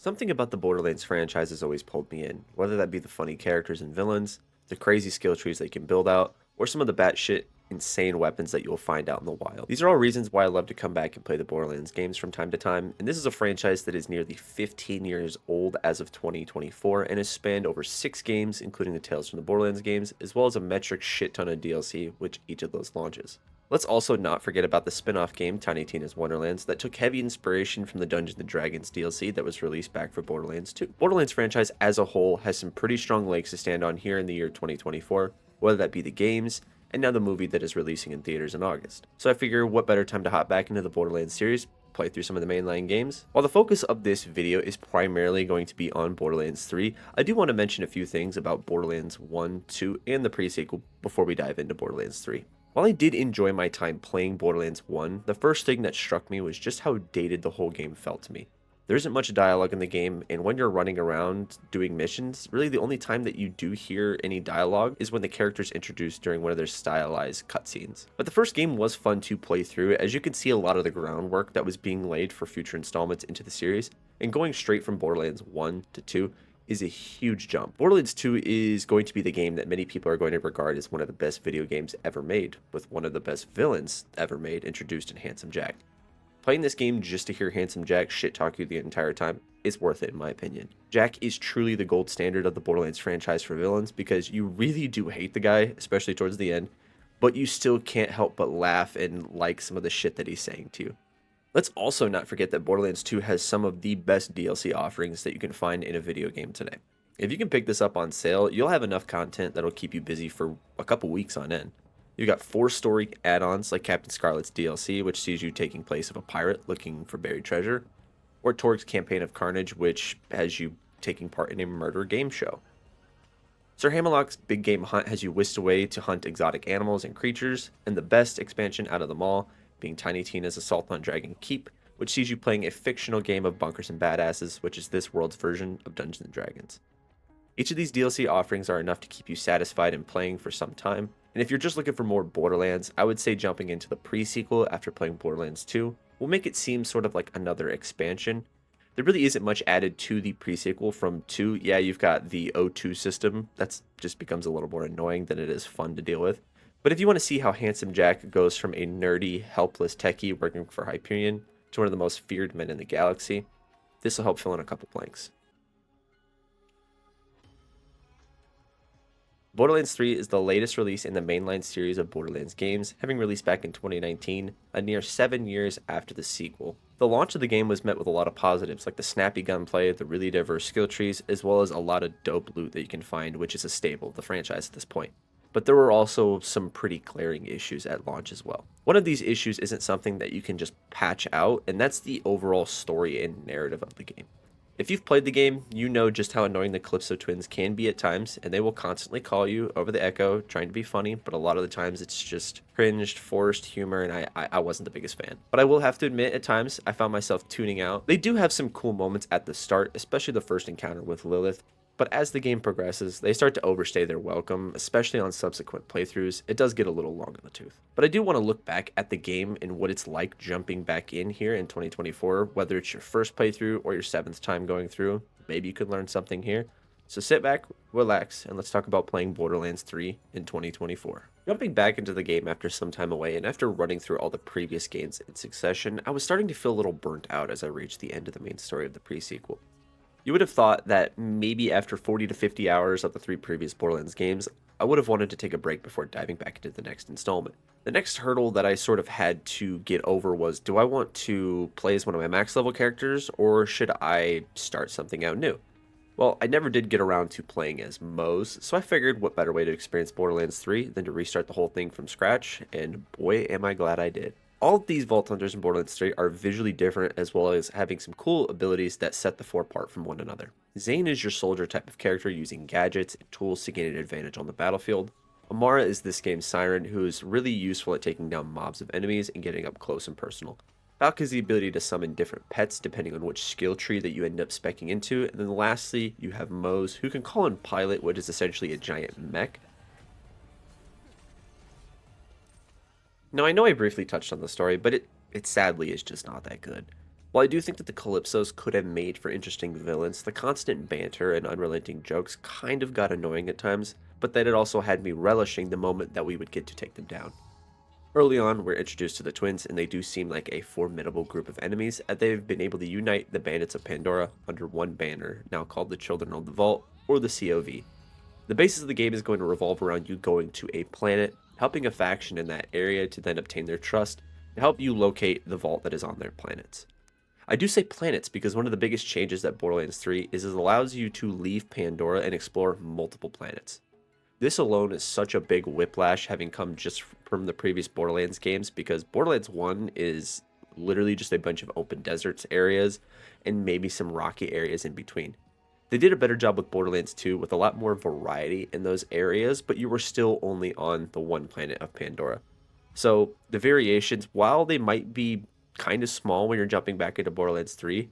Something about the Borderlands franchise has always pulled me in, whether that be the funny characters and villains, the crazy skill trees they can build out, or some of the batshit insane weapons that you'll find out in the wild. These are all reasons why I love to come back and play the Borderlands games from time to time, and this is a franchise that is nearly 15 years old as of 2024 and has spanned over 6 games, including the Tales from the Borderlands games, as well as a metric shit ton of DLC, which each of those launches. Let's also not forget about the spin-off game Tiny Tina's Wonderlands that took heavy inspiration from the Dungeons & Dragons DLC that was released back for Borderlands 2. Borderlands franchise as a whole has some pretty strong legs to stand on here in the year 2024, whether that be the games, and now the movie that is releasing in theaters in August. So I figure what better time to hop back into the Borderlands series, play through some of the mainline games. While the focus of this video is primarily going to be on Borderlands 3, I do want to mention a few things about Borderlands 1, 2, and the pre-sequel before we dive into Borderlands 3. While I did enjoy my time playing Borderlands 1, the first thing that struck me was just how dated the whole game felt to me. There isn't much dialogue in the game, and when you're running around doing missions, really the only time that you do hear any dialogue is when the character's introduced during one of their stylized cutscenes. But the first game was fun to play through, as you can see a lot of the groundwork that was being laid for future installments into the series, and going straight from Borderlands 1 to 2 is a huge jump. Borderlands 2 is going to be the game that many people are going to regard as one of the best video games ever made, with one of the best villains ever made introduced in Handsome Jack. Playing this game just to hear Handsome Jack shit talk you the entire time is worth it in my opinion. Jack is truly the gold standard of the Borderlands franchise for villains because you really do hate the guy, especially towards the end, but you still can't help but laugh and like some of the shit that he's saying to you. Let's also not forget that Borderlands 2 has some of the best DLC offerings that you can find in a video game today. If you can pick this up on sale, you'll have enough content that'll keep you busy for a couple weeks on end. You've got 4 story add-ons like Captain Scarlet's DLC, which sees you taking place of a pirate looking for buried treasure, or Torg's Campaign of Carnage, which has you taking part in a murder game show. Sir Hammerlock's Big Game Hunt has you whisked away to hunt exotic animals and creatures, and the best expansion out of them all being Tiny Tina's Assault on Dragon Keep, which sees you playing a fictional game of bunkers and badasses, which is this world's version of Dungeons & Dragons. Each of these DLC offerings are enough to keep you satisfied in playing for some time, and if you're just looking for more Borderlands, I would say jumping into the pre-sequel after playing Borderlands 2 will make it seem sort of like another expansion. There really isn't much added to the pre-sequel from 2. Yeah, you've got the O2 system, that just becomes a little more annoying than it is fun to deal with. But if you want to see how Handsome Jack goes from a nerdy, helpless techie working for Hyperion to one of the most feared men in the galaxy, this will help fill in a couple blanks. Borderlands 3 is the latest release in the mainline series of Borderlands games, having released back in 2019, a near 7 years after the sequel. The launch of the game was met with a lot of positives, like the snappy gunplay, the really diverse skill trees, as well as a lot of dope loot that you can find, which is a staple of the franchise at this point. But there were also some pretty glaring issues at launch as well. One of these issues isn't something that you can just patch out, and that's the overall story and narrative of the game. If you've played the game, you know just how annoying the Calypso twins can be at times, and they will constantly call you over the echo trying to be funny, but a lot of the times it's just cringed, forced humor, and I wasn't the biggest fan. But I will have to admit, at times, I found myself tuning out. They do have some cool moments at the start, especially the first encounter with Lilith, but as the game progresses, they start to overstay their welcome, especially on subsequent playthroughs. It does get a little long in the tooth. But I do want to look back at the game and what it's like jumping back in here in 2024, whether it's your first playthrough or your 7th time going through. Maybe you could learn something here. So sit back, relax, and let's talk about playing Borderlands 3 in 2024. Jumping back into the game after some time away and after running through all the previous games in succession, I was starting to feel a little burnt out as I reached the end of the main story of the pre-sequel. You would have thought that maybe after 40 to 50 hours of the 3 previous Borderlands games, I would have wanted to take a break before diving back into the next installment. The next hurdle that I sort of had to get over was, do I want to play as one of my max level characters, or should I start something out new? Well, I never did get around to playing as Moze, so I figured what better way to experience Borderlands 3 than to restart the whole thing from scratch, and boy am I glad I did. All of these Vault Hunters in Borderlands 3 are visually different, as well as having some cool abilities that set the 4 apart from one another. Zane is your soldier type of character using gadgets and tools to gain an advantage on the battlefield. Amara is this game's siren, who is really useful at taking down mobs of enemies and getting up close and personal. Falk has the ability to summon different pets depending on which skill tree that you end up speccing into, and then lastly, you have Moze, who can call in Pilot, which is essentially a giant mech. Now, I know I briefly touched on the story, but it sadly is just not that good. While I do think that the Calypsos could have made for interesting villains, the constant banter and unrelenting jokes kind of got annoying at times, but then it also had me relishing the moment that we would get to take them down. Early on, we're introduced to the twins, and they do seem like a formidable group of enemies, as they've been able to unite the bandits of Pandora under one banner, now called the Children of the Vault, or the COV. The basis of the game is going to revolve around you going to a planet, helping a faction in that area to then obtain their trust, to help you locate the vault that is on their planets. I do say planets because one of the biggest changes that Borderlands 3 is it allows you to leave Pandora and explore multiple planets. This alone is such a big whiplash having come just from the previous Borderlands games, because Borderlands 1 is literally just a bunch of open deserts areas and maybe some rocky areas in between. They did a better job with Borderlands 2 with a lot more variety in those areas, but you were still only on the one planet of Pandora. So the variations, while they might be kind of small when you're jumping back into Borderlands 3,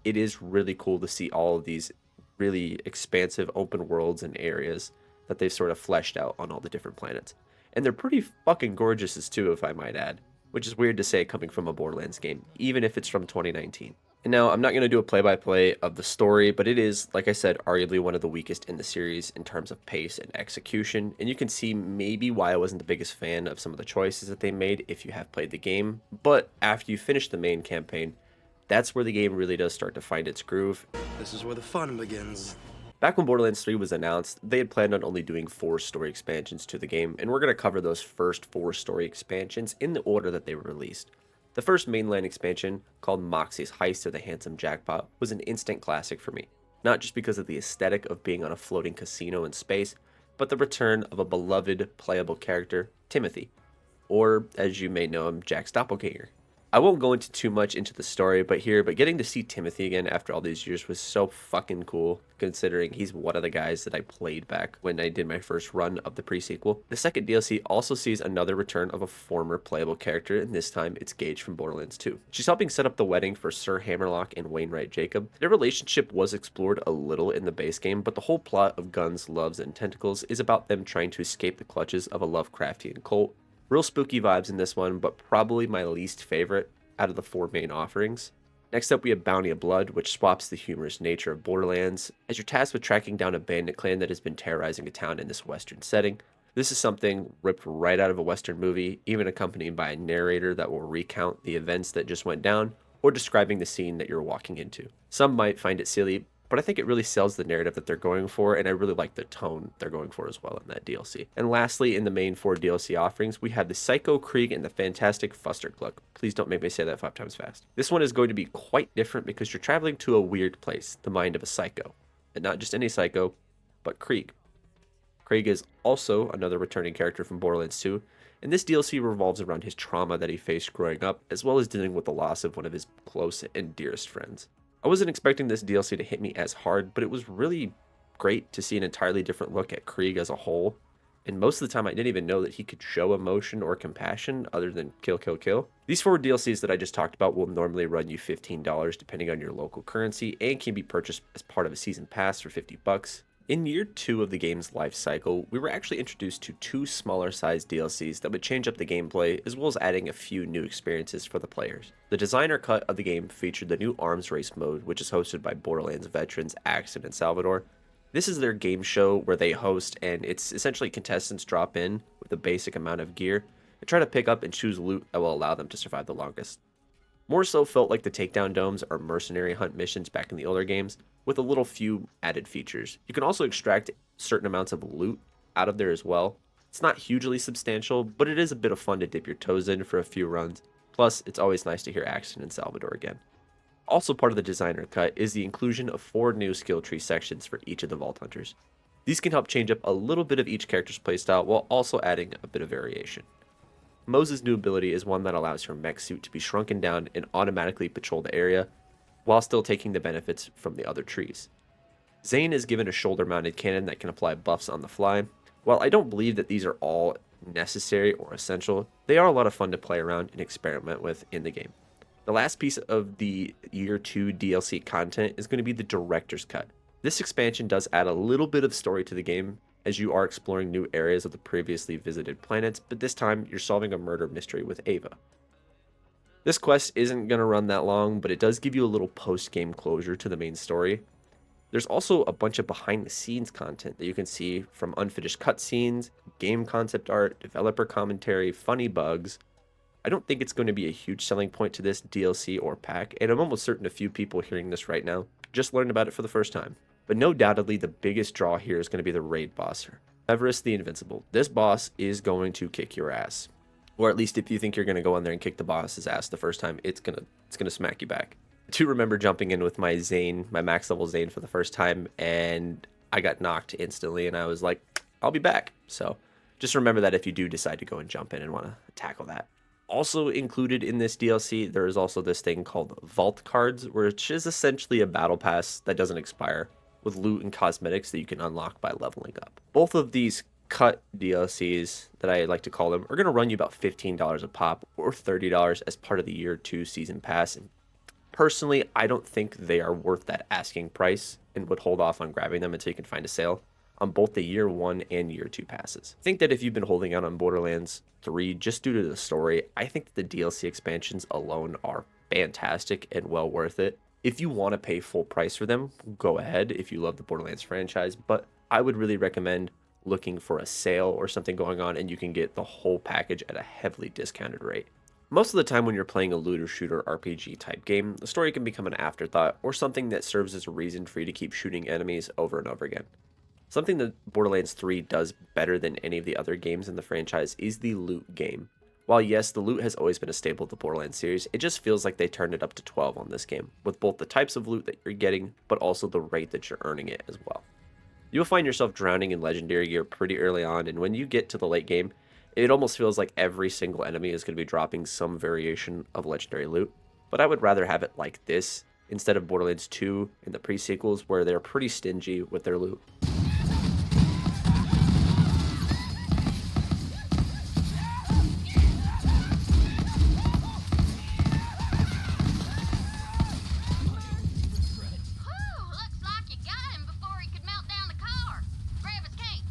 it is really cool to see all of these really expansive open worlds and areas that they've sort of fleshed out on all the different planets. And they're pretty fucking gorgeous as too, if I might add, which is weird to say coming from a Borderlands game, even if it's from 2019. And now, I'm not going to do a play-by-play of the story, but it is, like I said, arguably one of the weakest in the series in terms of pace and execution, and you can see maybe why I wasn't the biggest fan of some of the choices that they made if you have played the game, but after you finish the main campaign, that's where the game really does start to find its groove. This is where the fun begins. Back when Borderlands 3 was announced, they had planned on only doing 4 story expansions to the game, and we're going to cover those first 4 story expansions in the order that they were released. The first mainline expansion, called Moxie's Heist of the Handsome Jackpot, was an instant classic for me, not just because of the aesthetic of being on a floating casino in space, but the return of a beloved playable character, Timothy, or as you may know him, Jack's doppelganger. I won't go into too much into the story but getting to see Timothy again after all these years was so fucking cool, considering he's one of the guys that I played back when I did my first run of the pre-sequel. The second DLC also sees another return of a former playable character, and this time it's Gage from Borderlands 2. She's helping set up the wedding for Sir Hammerlock and Wainwright Jacob. Their relationship was explored a little in the base game, but the whole plot of Guns, Loves, and Tentacles is about them trying to escape the clutches of a Lovecraftian cult. Real spooky vibes in this one, but probably my least favorite out of the 4 main offerings. Next up, we have Bounty of Blood, which swaps the humorous nature of Borderlands, as you're tasked with tracking down a bandit clan that has been terrorizing a town in this western setting. This is something ripped right out of a western movie, even accompanied by a narrator that will recount the events that just went down, or describing the scene that you're walking into. Some might find it silly, but I think it really sells the narrative that they're going for, and I really like the tone they're going for as well in that DLC. And lastly, in the main 4 DLC offerings, we have the Psycho Krieg and the Fantastic Fustergluck. Please don't make me say that 5 times fast. This one is going to be quite different because you're traveling to a weird place, the mind of a psycho. And not just any psycho, but Krieg. Krieg is also another returning character from Borderlands 2, and this DLC revolves around his trauma that he faced growing up, as well as dealing with the loss of one of his close and dearest friends. I wasn't expecting this DLC to hit me as hard, but it was really great to see an entirely different look at Krieg as a whole. And most of the time I didn't even know that he could show emotion or compassion other than kill, kill, kill. These 4 DLCs that I just talked about will normally run you $15 depending on your local currency, and can be purchased as part of a season pass for $50. In year 2 of the game's life cycle, we were actually introduced to 2 smaller sized DLCs that would change up the gameplay, as well as adding a few new experiences for the players. The designer cut of the game featured the new Arms Race mode, which is hosted by Borderlands veterans Axton and Salvador. This is their game show where they host, and it's essentially contestants drop in with a basic amount of gear and try to pick up and choose loot that will allow them to survive the longest. More so felt like the takedown domes or mercenary hunt missions back in the older games, with a little few added features. You can also extract certain amounts of loot out of there as well. It's not hugely substantial, but it is a bit of fun to dip your toes in for a few runs. Plus, it's always nice to hear Axton and Salvador again. Also part of the designer cut is the inclusion of 4 new skill tree sections for each of the Vault Hunters. These can help change up a little bit of each character's playstyle while also adding a bit of variation. Mose's new ability is one that allows her mech suit to be shrunken down and automatically patrol the area, while still taking the benefits from the other trees. Zane is given a shoulder-mounted cannon that can apply buffs on the fly. While I don't believe that these are all necessary or essential, they are a lot of fun to play around and experiment with in the game. The last piece of the Year 2 DLC content is going to be the Director's Cut. This expansion does add a little bit of story to the game, as you are exploring new areas of the previously visited planets, but this time you're solving a murder mystery with Ava. This quest isn't going to run that long, but it does give you a little post-game closure to the main story. There's also a bunch of behind-the-scenes content that you can see, from unfinished cutscenes, game concept art, developer commentary, funny bugs. I don't think it's going to be a huge selling point to this DLC or pack, and I'm almost certain a few people hearing this right now just learned about it for the first time. But no doubtedly, the biggest draw here is going to be the raid boss, Everest the Invincible. This boss is going to kick your ass. Or at least if you think you're going to go in there and kick the boss's ass the first time, it's gonna smack you back. I do remember jumping in with my Zane, my max level Zane for the first time, and I got knocked instantly, and I was like, I'll be back. So just remember that if you do decide to go and jump in and want to tackle that. Also included in this DLC, there is also this thing called Vault Cards, which is essentially a battle pass that doesn't expire, with loot and cosmetics that you can unlock by leveling up. Both of these cut DLCs, that I like to call them, are going to run you about $15 a pop or $30 as part of the year 2 season pass. And personally, I don't think they are worth that asking price and would hold off on grabbing them until you can find a sale on both the year 1 and year 2 passes. I think that if you've been holding out on Borderlands 3 just due to the story, I think that the DLC expansions alone are fantastic and well worth it. If you want to pay full price for them, go ahead if you love the Borderlands franchise, but I would really recommend looking for a sale or something going on, and you can get the whole package at a heavily discounted rate. Most of the time when you're playing a looter shooter RPG type game, the story can become an afterthought or something that serves as a reason for you to keep shooting enemies over and over again. Something that Borderlands 3 does better than any of the other games in the franchise is the loot game. While yes, the loot has always been a staple of the Borderlands series, it just feels like they turned it up to 12 on this game, with both the types of loot that you're getting, but also the rate that you're earning it as well. You'll find yourself drowning in legendary gear pretty early on, and when you get to the late game, it almost feels like every single enemy is going to be dropping some variation of legendary loot. But I would rather have it like this instead of Borderlands 2 in the pre-sequels, where they're pretty stingy with their loot. Looks like you got him before he could melt down the car. Grab his cape.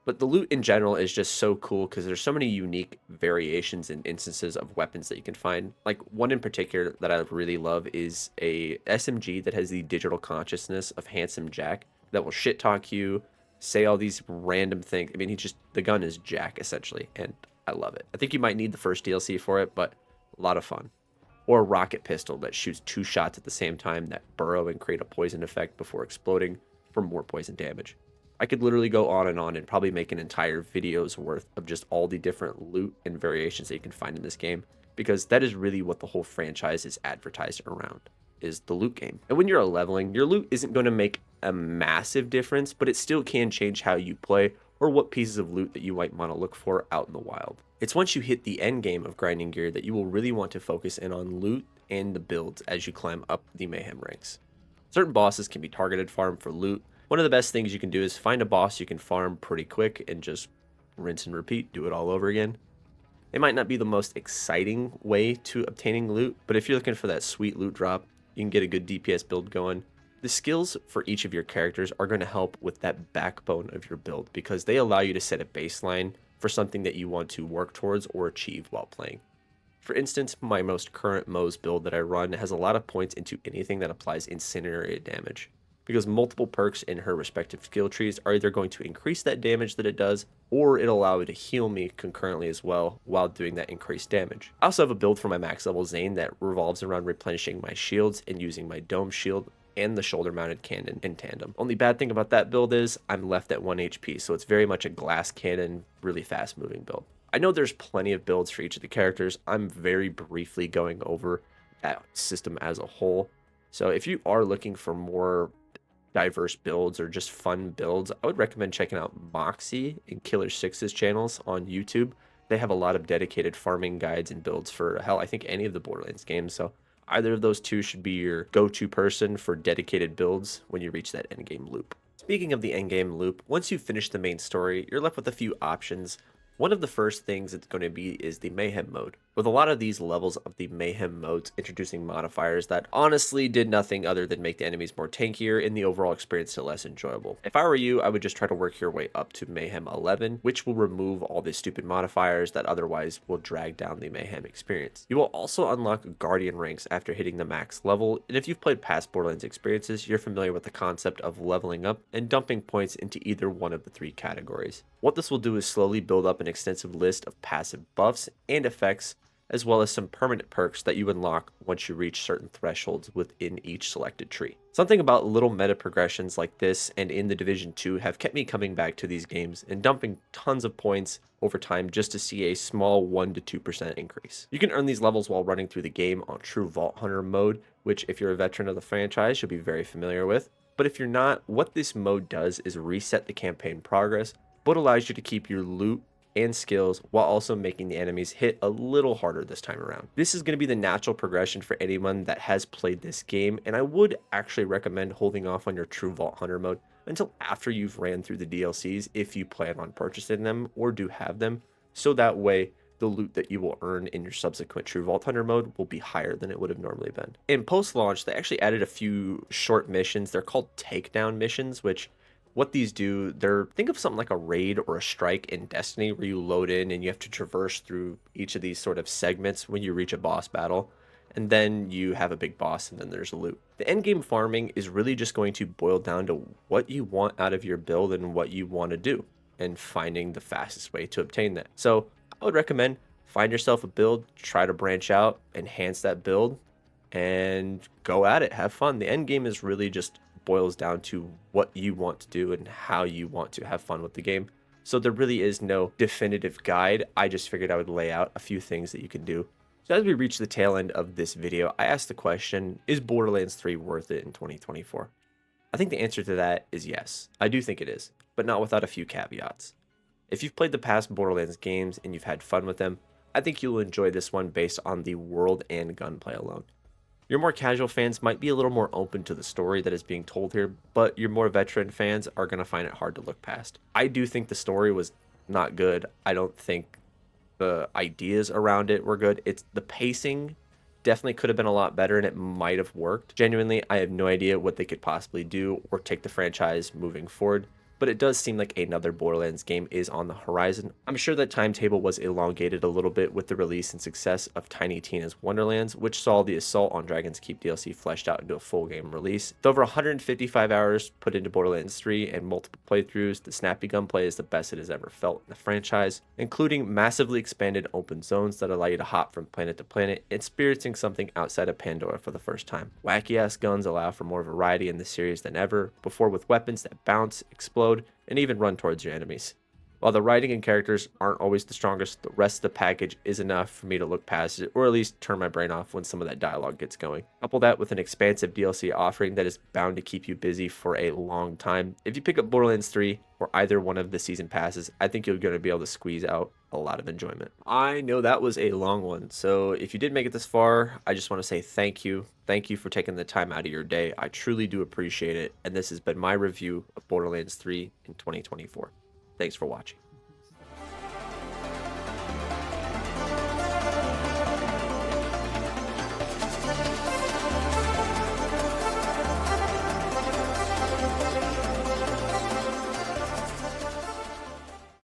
But the loot in general is just so cool because there's so many unique variations and instances of weapons that you can find. Like one in particular that I really love is a SMG that has the digital consciousness of Handsome Jack that will shit talk you, say all these random things. I mean, the gun is Jack essentially, and I love it. I think you might need the first DLC for it, but a lot of fun. Or a rocket pistol that shoots 2 shots at the same time that burrow and create a poison effect before exploding for more poison damage. I could literally go on and probably make an entire video's worth of just all the different loot and variations that you can find in this game, because that is really what the whole franchise is advertised around, is the loot game. And when you're leveling, your loot isn't going to make a massive difference, but it still can change how you play or what pieces of loot that you might want to look for out in the wild. It's once you hit the end game of grinding gear that you will really want to focus in on loot and the builds as you climb up the mayhem ranks. Certain bosses can be targeted farmed for loot. One of the best things you can do is find a boss you can farm pretty quick and just rinse and repeat, do it all over again. It might not be the most exciting way to obtaining loot, but if you're looking for that sweet loot drop, you can get a good DPS build going. The skills for each of your characters are going to help with that backbone of your build, because they allow you to set a baseline for something that you want to work towards or achieve while playing. For instance, my most current Moe's build that I run has a lot of points into anything that applies incendiary damage, because multiple perks in her respective skill trees are either going to increase that damage that it does, or it'll allow it to heal me concurrently as well while doing that increased damage. I also have a build for my max level Zane that revolves around replenishing my shields and using my dome shield and the shoulder mounted cannon in tandem. Only bad thing about that build is I'm left at 1 HP, so it's very much a glass cannon, really fast moving build. I know there's plenty of builds for each of the characters. I'm very briefly going over that system as a whole. So if you are looking for more diverse builds or just fun builds, I would recommend checking out Moxie and Killer Six's channels on YouTube. They have a lot of dedicated farming guides and builds for, hell, I think any of the Borderlands games. So either of those two should be your go-to person for dedicated builds when you reach that endgame loop. Speaking of the endgame loop, once you finish the main story, you're left with a few options. One of the first things it's going to be is the Mayhem mode, with a lot of these levels of the Mayhem modes introducing modifiers that honestly did nothing other than make the enemies more tankier and the overall experience less enjoyable. If I were you, I would just try to work your way up to Mayhem 11, which will remove all the stupid modifiers that otherwise will drag down the Mayhem experience. You will also unlock Guardian ranks after hitting the max level, and if you've played past Borderlands experiences, you're familiar with the concept of leveling up and dumping points into either one of the 3 categories. What this will do is slowly build up an extensive list of passive buffs and effects, as well as some permanent perks that you unlock once you reach certain thresholds within each selected tree. Something about little meta progressions like this and in The Division 2 have kept me coming back to these games and dumping tons of points over time just to see a small 1 to 2% increase. You can earn these levels while running through the game on True Vault Hunter mode, which if you're a veteran of the franchise you'll be very familiar with. But if you're not, what this mode does is reset the campaign progress, but allows you to keep your loot and skills while also making the enemies hit a little harder this time around. This is going to be the natural progression for anyone that has played this game, and I would actually recommend holding off on your True Vault Hunter mode until after you've ran through the DLCs if you plan on purchasing them or do have them, so that way the loot that you will earn in your subsequent True Vault Hunter mode will be higher than it would have normally been. In post-launch, they actually added a few short missions. They're called takedown missions, which what these do, think of something like a raid or a strike in Destiny where you load in and you have to traverse through each of these sort of segments when you reach a boss battle, and then you have a big boss and then there's loot. The endgame farming is really just going to boil down to what you want out of your build and what you want to do, and finding the fastest way to obtain that. So I would recommend find yourself a build, try to branch out, enhance that build, and go at it, have fun. The end game is really just boils down to what you want to do and how you want to have fun with the game. So there really is no definitive guide. I just figured I would lay out a few things that you can do. So as we reach the tail end of this video, I asked the question, is Borderlands 3 worth it in 2024? I think the answer to that is yes. I do think it is, but not without a few caveats. If you've played the past Borderlands games and you've had fun with them, I think you'll enjoy this one based on the world and gunplay alone. Your more casual fans might be a little more open to the story that is being told here, but your more veteran fans are going to find it hard to look past. I do think the story was not good. I don't think the ideas around it were good. It's the pacing definitely could have been a lot better and it might have worked. Genuinely, I have no idea what they could possibly do or take the franchise moving forward, but it does seem like another Borderlands game is on the horizon. I'm sure that timetable was elongated a little bit with the release and success of Tiny Tina's Wonderlands, which saw the Assault on Dragon's Keep DLC fleshed out into a full game release. With over 155 hours put into Borderlands 3 and multiple playthroughs, the snappy gunplay is the best it has ever felt in the franchise, including massively expanded open zones that allow you to hop from planet to planet, experiencing something outside of Pandora for the first time. Wacky-ass guns allow for more variety in the series than ever before, with weapons that bounce, explode, and even run towards your enemies. While the writing and characters aren't always the strongest, the rest of the package is enough for me to look past it, or at least turn my brain off when some of that dialogue gets going. Couple that with an expansive DLC offering that is bound to keep you busy for a long time. If you pick up Borderlands 3 or either one of the season passes, I think you're going to be able to squeeze out a lot of enjoyment. I know that was a long one, so if you did make it this far, I just want to say thank you. Thank you for taking the time out of your day. I truly do appreciate it, and this has been my review of Borderlands 3 in 2024. Thanks for watching.